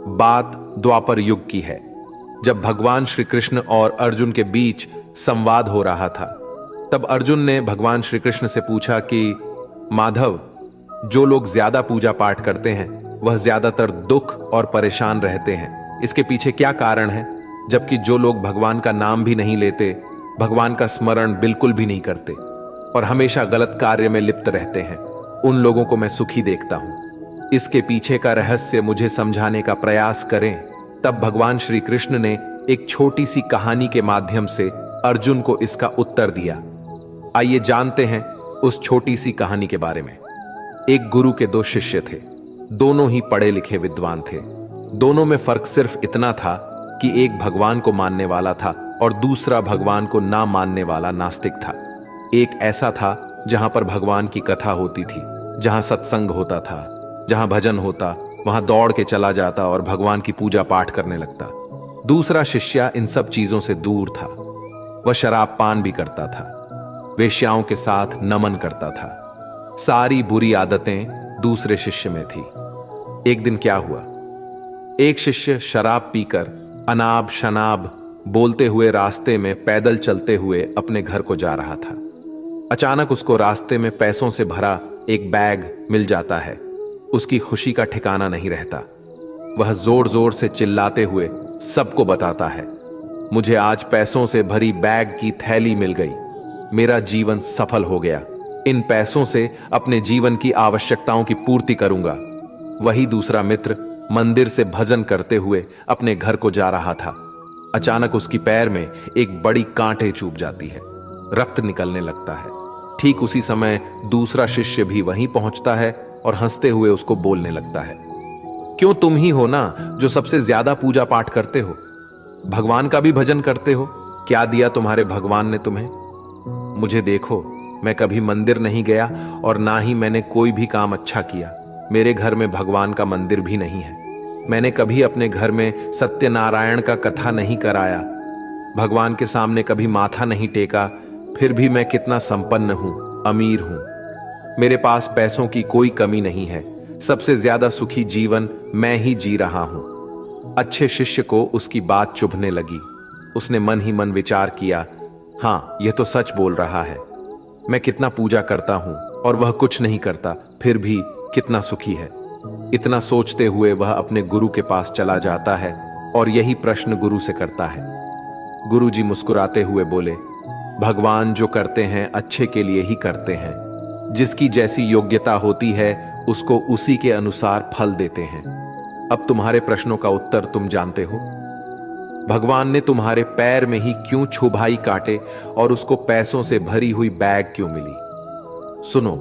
बात द्वापर युग की है, जब भगवान श्री कृष्ण और अर्जुन के बीच संवाद हो रहा था। तब अर्जुन ने भगवान श्री कृष्ण से पूछा कि माधव, जो लोग ज्यादा पूजा पाठ करते हैं वह ज्यादातर दुख और परेशान रहते हैं, इसके पीछे क्या कारण है? जबकि जो लोग भगवान का नाम भी नहीं लेते, भगवान का स्मरण बिल्कुल भी नहीं करते और हमेशा गलत कार्य में लिप्त रहते हैं, उन लोगों को मैं सुखी देखता हूं। इसके पीछे का रहस्य मुझे समझाने का प्रयास करें। तब भगवान श्री कृष्ण ने एक छोटी सी कहानी के माध्यम से अर्जुन को इसका उत्तर दिया। आइए जानते हैं उस छोटी सी कहानी के बारे में। एक गुरु के दो शिष्य थे, दोनों ही पढ़े लिखे विद्वान थे। दोनों में फर्क सिर्फ इतना था कि एक भगवान को मानने वाला था और दूसरा भगवान को ना मानने वाला नास्तिक था। एक ऐसा था जहां पर भगवान की कथा होती थी, जहां सत्संग होता था, जहां भजन होता, वहां दौड़ के चला जाता और भगवान की पूजा पाठ करने लगता। दूसरा शिष्य इन सब चीजों से दूर था। वह शराब पान भी करता था, वेश्याओं के साथ नमन करता था। सारी बुरी आदतें दूसरे शिष्य में थी। एक दिन क्या हुआ, एक शिष्य शराब पीकर अनाब शनाब बोलते हुए रास्ते में पैदल चलते हुए अपने घर को जा रहा था। अचानक उसको रास्ते में पैसों से भरा एक बैग मिल जाता है। उसकी खुशी का ठिकाना नहीं रहता। वह जोर जोर से चिल्लाते हुए सबको बताता है, मुझे आज पैसों से भरी बैग की थैली मिल गई, मेरा जीवन सफल हो गया, इन पैसों से अपने जीवन की आवश्यकताओं की पूर्ति करूंगा। वही दूसरा मित्र मंदिर से भजन करते हुए अपने घर को जा रहा था। अचानक उसकी पैर में एक बड़ी कांटे चुभ जाती है, रक्त निकलने लगता है। ठीक उसी समय दूसरा शिष्य भी वहीं पहुंचता है और हंसते हुए उसको बोलने लगता है, क्यों तुम ही हो ना जो सबसे ज्यादा पूजा पाठ करते हो, भगवान का भी भजन करते हो, क्या दिया तुम्हारे भगवान ने तुम्हें? मुझे देखो, मैं कभी मंदिर नहीं गया और ना ही मैंने कोई भी काम अच्छा किया। मेरे घर में भगवान का मंदिर भी नहीं है। मैंने कभी अपने घर में सत्यनारायण का कथा नहीं कराया, भगवान के सामने कभी माथा नहीं टेका। फिर भी मैं कितना संपन्न हूं, अमीर हूं। मेरे पास पैसों की कोई कमी नहीं है। सबसे ज्यादा सुखी जीवन मैं ही जी रहा हूं। अच्छे शिष्य को उसकी बात चुभने लगी। उसने मन ही मन विचार किया, हाँ, यह तो सच बोल रहा है। मैं कितना पूजा करता हूं और वह कुछ नहीं करता, फिर भी कितना सुखी है। इतना सोचते हुए वह अपने गुरु के पास चला जाता है और यही प्रश्न गुरु से करता है। गुरु जी मुस्कुराते हुए बोले, भगवान जो करते हैं अच्छे के लिए ही करते हैं। जिसकी जैसी योग्यता होती है उसको उसी के अनुसार फल देते हैं। अब तुम्हारे प्रश्नों का उत्तर तुम जानते हो। भगवान ने तुम्हारे पैर में ही क्यों छुभाई काटे और उसको पैसों से भरी हुई बैग क्यों मिली? सुनो,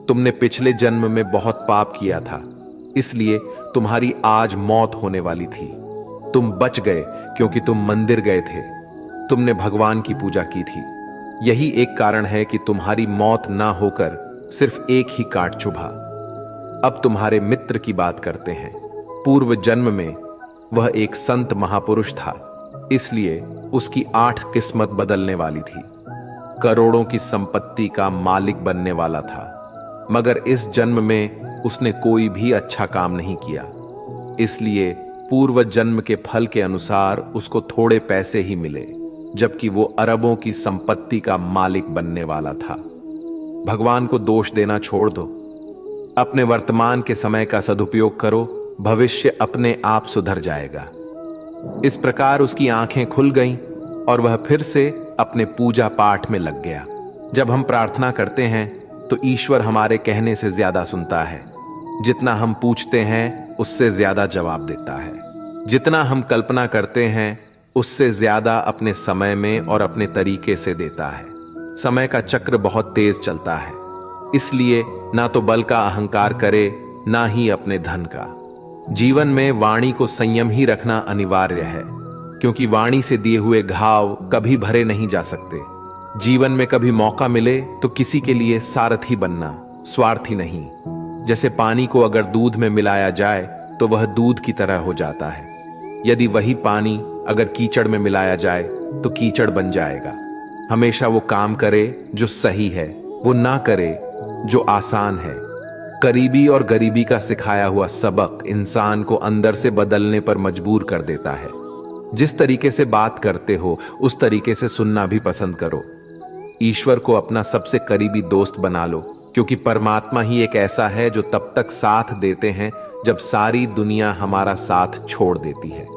तुमने पिछले जन्म में बहुत पाप किया था, इसलिए तुम्हारी आज मौत होने वाली थी। तुम बच गए क्योंकि तुम मंदिर गए थे, तुमने भगवान की पूजा की थी। यही एक कारण है कि तुम्हारी मौत ना होकर सिर्फ एक ही काट चुभा। अब तुम्हारे मित्र की बात करते हैं। पूर्व जन्म में वह एक संत महापुरुष था, इसलिए उसकी 8 किस्मत बदलने वाली थी। करोड़ों की संपत्ति का मालिक बनने वाला था, मगर इस जन्म में उसने कोई भी अच्छा काम नहीं किया। इसलिए पूर्व जन्म के फल के अनुसार उसको थोड़े पैसे ही मिले, जबकि वो अरबों की संपत्ति का मालिक बनने वाला था। भगवान को दोष देना छोड़ दो, अपने वर्तमान के समय का सदुपयोग करो, भविष्य अपने आप सुधर जाएगा। इस प्रकार उसकी आंखें खुल गईं और वह फिर से अपने पूजा पाठ में लग गया। जब हम प्रार्थना करते हैं तो ईश्वर हमारे कहने से ज्यादा सुनता है। जितना हम पूछते हैं उससे ज्यादा जवाब देता है। जितना हम कल्पना करते हैं उससे ज्यादा अपने समय में और अपने तरीके से देता है। समय का चक्र बहुत तेज चलता है, इसलिए ना तो बल का अहंकार करे, ना ही अपने धन का। जीवन में वाणी को संयम ही रखना अनिवार्य है, क्योंकि वाणी से दिए हुए घाव कभी भरे नहीं जा सकते। जीवन में कभी मौका मिले तो किसी के लिए सारथी बनना, स्वार्थी नहीं। जैसे पानी को अगर दूध में मिलाया जाए तो वह दूध की तरह हो जाता है। यदि वही पानी अगर कीचड़ में मिलाया जाए तो कीचड़ बन जाएगा। हमेशा वो काम करे जो सही है, वो ना करे जो आसान है। करीबी और गरीबी का सिखाया हुआ सबक इंसान को अंदर से बदलने पर मजबूर कर देता है। जिस तरीके से बात करते हो उस तरीके से सुनना भी पसंद करो। ईश्वर को अपना सबसे करीबी दोस्त बना लो, क्योंकि परमात्मा ही एक ऐसा है जो तब तक साथ देते हैं जब सारी दुनिया हमारा साथ छोड़ देती है।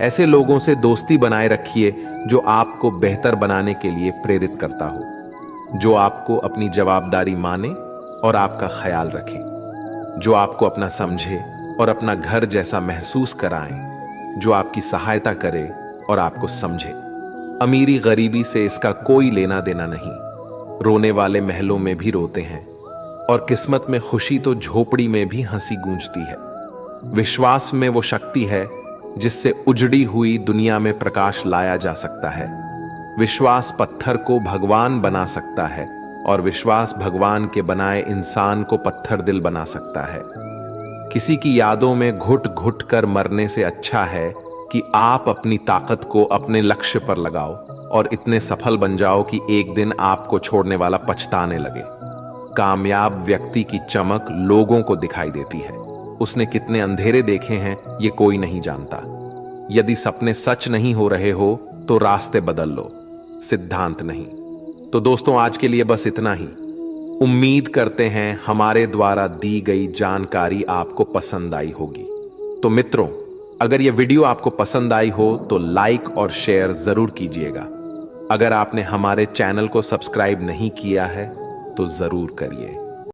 ऐसे लोगों से दोस्ती बनाए रखिए जो आपको बेहतर बनाने के लिए प्रेरित करता हो, जो आपको अपनी जवाबदारी माने और आपका ख्याल रखे, जो आपको अपना समझे और अपना घर जैसा महसूस कराएं, जो आपकी सहायता करे और आपको समझे। अमीरी गरीबी से इसका कोई लेना देना नहीं। रोने वाले महलों में भी रोते हैं और किस्मत में खुशी तो झोपड़ी में भी हंसी गूंजती है। विश्वास में वो शक्ति है जिससे उजड़ी हुई दुनिया में प्रकाश लाया जा सकता है। विश्वास पत्थर को भगवान बना सकता है और विश्वास भगवान के बनाए इंसान को पत्थर दिल बना सकता है। किसी की यादों में घुट घुट कर मरने से अच्छा है कि आप अपनी ताकत को अपने लक्ष्य पर लगाओ और इतने सफल बन जाओ कि एक दिन आपको छोड़ने वाला पछताने लगे। कामयाब व्यक्ति की चमक लोगों को दिखाई देती है। उसने कितने अंधेरे देखे हैं ये कोई नहीं जानता। यदि सपने सच नहीं हो रहे हो तो रास्ते बदल लो, सिद्धांत नहीं। तो दोस्तों, आज के लिए बस इतना ही। उम्मीद करते हैं हमारे द्वारा दी गई जानकारी आपको पसंद आई होगी। तो मित्रों, अगर यह वीडियो आपको पसंद आई हो तो लाइक और शेयर जरूर कीजिएगा। अगर आपने हमारे चैनल को सब्सक्राइब नहीं किया है तो जरूर करिए।